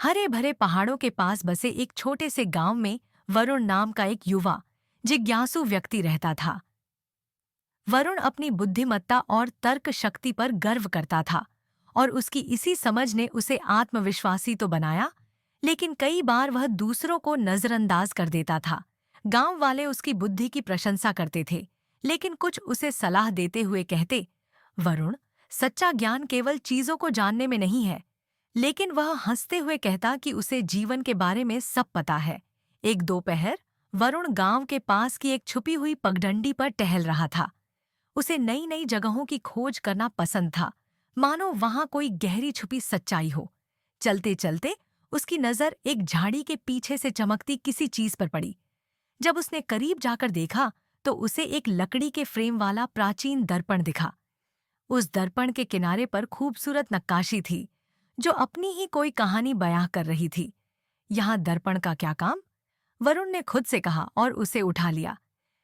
हरे भरे पहाड़ों के पास बसे एक छोटे से गांव में वरुण नाम का एक युवा जिज्ञासु व्यक्ति रहता था। वरुण अपनी बुद्धिमत्ता और तर्क शक्ति पर गर्व करता था और उसकी इसी समझ ने उसे आत्मविश्वासी तो बनाया, लेकिन कई बार वह दूसरों को नजरअंदाज कर देता था। गांव वाले उसकी बुद्धि की प्रशंसा करते थे, लेकिन कुछ उसे सलाह देते हुए कहते, वरुण, सच्चा ज्ञान केवल चीजों को जानने में नहीं है। लेकिन वह हंसते हुए कहता कि उसे जीवन के बारे में सब पता है। एक दोपहर वरुण गांव के पास की एक छुपी हुई पगडंडी पर टहल रहा था। उसे नई नई जगहों की खोज करना पसंद था, मानो वहां कोई गहरी छुपी सच्चाई हो। चलते चलते उसकी नजर एक झाड़ी के पीछे से चमकती किसी चीज पर पड़ी। जब उसने करीब जाकर देखा तो उसे एक लकड़ी के फ्रेम वाला प्राचीन दर्पण दिखा। उस दर्पण के किनारे पर खूबसूरत नक्काशी थी, जो अपनी ही कोई कहानी बयां कर रही थी। यहाँ दर्पण का क्या काम? वरुण ने खुद से कहा और उसे उठा लिया।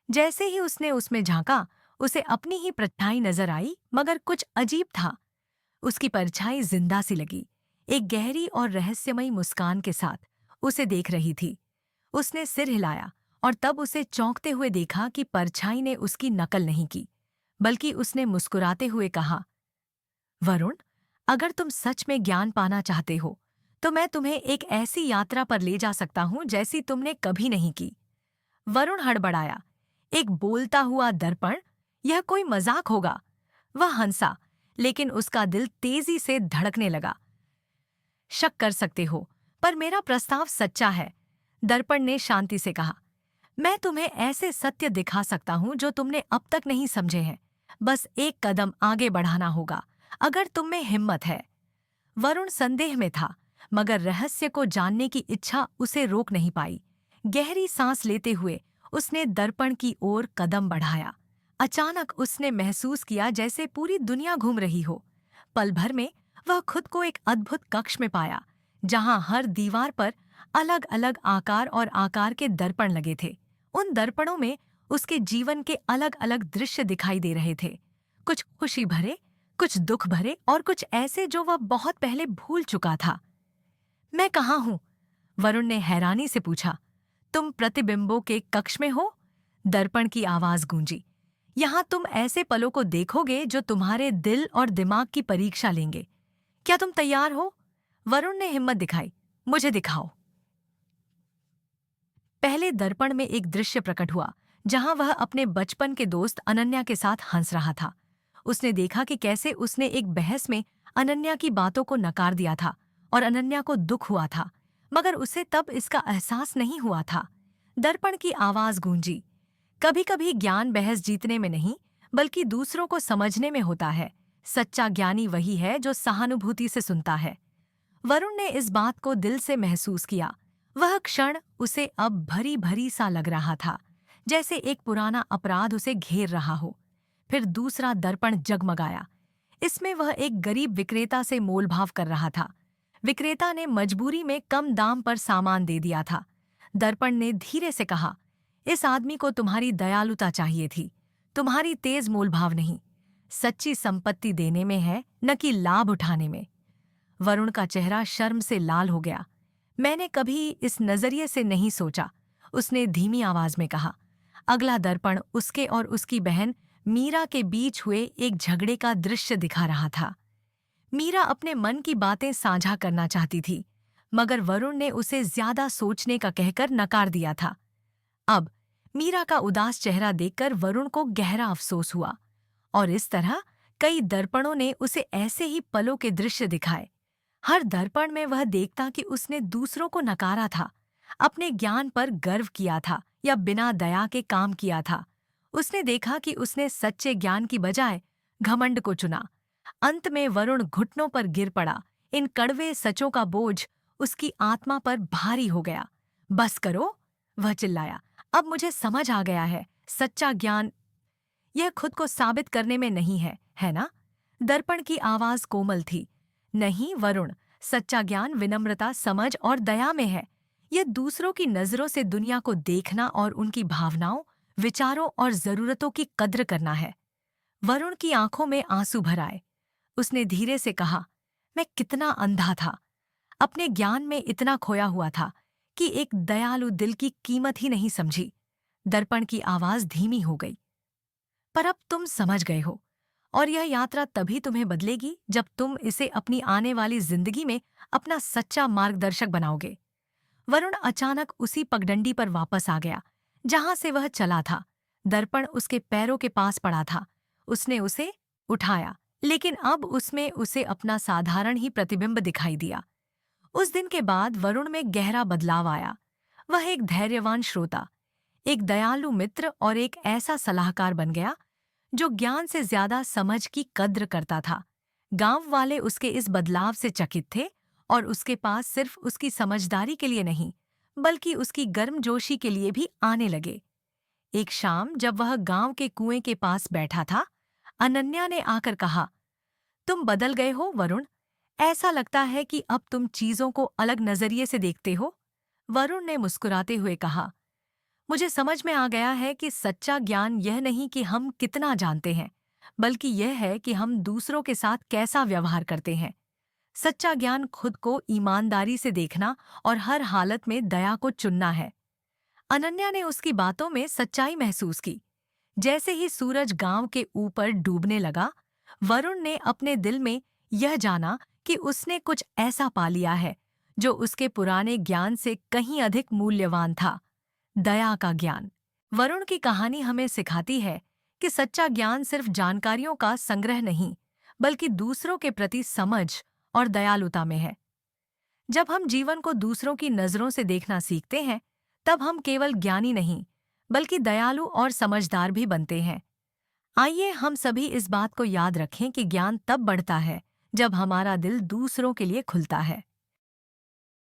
जैसे ही उसने उसमें झांका, उसे अपनी ही परछाई नजर आई, मगर कुछ अजीब था। उसकी परछाई जिंदा सी लगी, एक गहरी और रहस्यमयी मुस्कान के साथ उसे देख रही थी। उसने सिर हिलाया और तब उसे चौंकते हुए देखा कि परछाई ने उसकी नकल नहीं की, बल्कि उसने मुस्कुराते हुए कहा, वरुण, अगर तुम सच में ज्ञान पाना चाहते हो, तो मैं तुम्हें एक ऐसी यात्रा पर ले जा सकता हूं जैसी तुमने कभी नहीं की। वरुण हड़बड़ाया। एक बोलता हुआ दर्पण? यह कोई मजाक होगा? वह हंसा, लेकिन उसका दिल तेजी से धड़कने लगा। शक कर सकते हो, पर मेरा प्रस्ताव सच्चा है, दर्पण ने शांति से कहा। मैं तुम्हें ऐसे सत्य दिखा सकता हूं जो तुमने अब तक नहीं समझे हैं। बस एक कदम आगे बढ़ाना होगा, अगर तुम में हिम्मत है। वरुण संदेह में था, मगर रहस्य को जानने की इच्छा उसे रोक नहीं पाई। गहरी सांस लेते हुए उसने दर्पण की ओर कदम बढ़ाया। अचानक उसने महसूस किया जैसे पूरी दुनिया घूम रही हो। पल भर में वह खुद को एक अद्भुत कक्ष में पाया, जहां हर दीवार पर अलग अलग आकार और आकार के दर्पण लगे थे। उन दर्पणों में उसके जीवन के अलग अलग दृश्य दिखाई दे रहे थे, कुछ खुशी भरे, कुछ दुख भरे और कुछ ऐसे जो वह बहुत पहले भूल चुका था। मैं कहाँ हूँ? वरुण ने हैरानी से पूछा। तुम प्रतिबिंबों के कक्ष में हो, दर्पण की आवाज गूंजी। यहाँ तुम ऐसे पलों को देखोगे जो तुम्हारे दिल और दिमाग की परीक्षा लेंगे। क्या तुम तैयार हो? वरुण ने हिम्मत दिखाई। मुझे दिखाओ। पहले दर्पण में एक दृश्य प्रकट हुआ, जहां वह अपने बचपन के दोस्त अनन्या के साथ हंस रहा था। उसने देखा कि कैसे उसने एक बहस में अनन्या की बातों को नकार दिया था और अनन्या को दुख हुआ था, मगर उसे तब इसका एहसास नहीं हुआ था। दर्पण की आवाज गूंजी। कभी कभी ज्ञान बहस जीतने में नहीं, बल्कि दूसरों को समझने में होता है। सच्चा ज्ञानी वही है जो सहानुभूति से सुनता है। वरुण ने इस बात को दिल से महसूस किया। वह क्षण उसे अब भरी भरी सा लग रहा था, जैसे एक पुराना अपराध उसे घेर रहा हो। फिर दूसरा दर्पण जगमगाया। इसमें वह एक गरीब विक्रेता से मोलभाव कर रहा था। विक्रेता ने मजबूरी में कम दाम पर सामान दे दिया था। दर्पण ने धीरे से कहा, इस आदमी को तुम्हारी दयालुता चाहिए थी, तुम्हारी तेज मोलभाव नहीं। सच्ची संपत्ति देने में है, न कि लाभ उठाने में। वरुण का चेहरा शर्म से लाल हो गया। मैंने कभी इस नजरिए से नहीं सोचा, उसने धीमी आवाज में कहा। अगला दर्पण उसके और उसकी बहन मीरा के बीच हुए एक झगड़े का दृश्य दिखा रहा था। मीरा अपने मन की बातें साझा करना चाहती थी, मगर वरुण ने उसे ज्यादा सोचने का कहकर नकार दिया था। अब मीरा का उदास चेहरा देखकर वरुण को गहरा अफसोस हुआ, और इस तरह कई दर्पणों ने उसे ऐसे ही पलों के दृश्य दिखाए। हर दर्पण में वह देखता कि उसने दूसरों को नकारा था, अपने ज्ञान पर गर्व किया था या बिना दया के काम किया था। उसने देखा कि उसने सच्चे ज्ञान की बजाय घमंड को चुना। अंत में वरुण घुटनों पर गिर पड़ा। इन कड़वे सचों का बोझ उसकी आत्मा पर भारी हो गया। बस करो, वह चिल्लाया। अब मुझे समझ आ गया है, सच्चा ज्ञान यह खुद को साबित करने में नहीं है, है ना? दर्पण की आवाज कोमल थी। नहीं वरुण, सच्चा ज्ञान विनम्रता, समझ और दया में है। यह दूसरों की नजरों से दुनिया को देखना और उनकी भावनाओं, विचारों और जरूरतों की कद्र करना है। वरुण की आंखों में आंसू भर आए। उसने धीरे से कहा, मैं कितना अंधा था। अपने ज्ञान में इतना खोया हुआ था कि एक दयालु दिल की कीमत ही नहीं समझी। दर्पण की आवाज धीमी हो गई। पर अब तुम समझ गए हो, और यह यात्रा तभी तुम्हें बदलेगी जब तुम इसे अपनी आने वाली जिंदगी में अपना सच्चा मार्गदर्शक बनाओगे। वरुण अचानक उसी पगडंडी पर वापस आ गया जहां से वह चला था। दर्पण उसके पैरों के पास पड़ा था। उसने उसे उठाया, लेकिन अब उसमें उसे अपना साधारण ही प्रतिबिंब दिखाई दिया। उस दिन के बाद वरुण में गहरा बदलाव आया। वह एक धैर्यवान श्रोता, एक दयालु मित्र और एक ऐसा सलाहकार बन गया जो ज्ञान से ज्यादा समझ की कद्र करता था। गांव वाले उसके इस बदलाव से चकित थे और उसके पास सिर्फ उसकी समझदारी के लिए नहीं, बल्कि उसकी गर्मजोशी के लिए भी आने लगे। एक शाम जब वह गांव के कुएं के पास बैठा था, अनन्या ने आकर कहा, तुम बदल गए हो वरुण। ऐसा लगता है कि अब तुम चीजों को अलग नजरिए से देखते हो। वरुण ने मुस्कुराते हुए कहा, मुझे समझ में आ गया है कि सच्चा ज्ञान यह नहीं कि हम कितना जानते हैं, बल्कि यह है कि हम दूसरों के साथ कैसा व्यवहार करते हैं। सच्चा ज्ञान खुद को ईमानदारी से देखना और हर हालत में दया को चुनना है। अनन्या ने उसकी बातों में सच्चाई महसूस की। जैसे ही सूरज गांव के ऊपर डूबने लगा, वरुण ने अपने दिल में यह जाना कि उसने कुछ ऐसा पा लिया है जो उसके पुराने ज्ञान से कहीं अधिक मूल्यवान था। दया का ज्ञान। वरुण की कहानी हमें सिखाती है कि सच्चा ज्ञान सिर्फ जानकारियों का संग्रह नहीं, बल्कि दूसरों के प्रति समझ और दयालुता में है। जब हम जीवन को दूसरों की नजरों से देखना सीखते हैं, तब हम केवल ज्ञानी नहीं, बल्कि दयालु और समझदार भी बनते हैं। आइए हम सभी इस बात को याद रखें कि ज्ञान तब बढ़ता है जब हमारा दिल दूसरों के लिए खुलता है।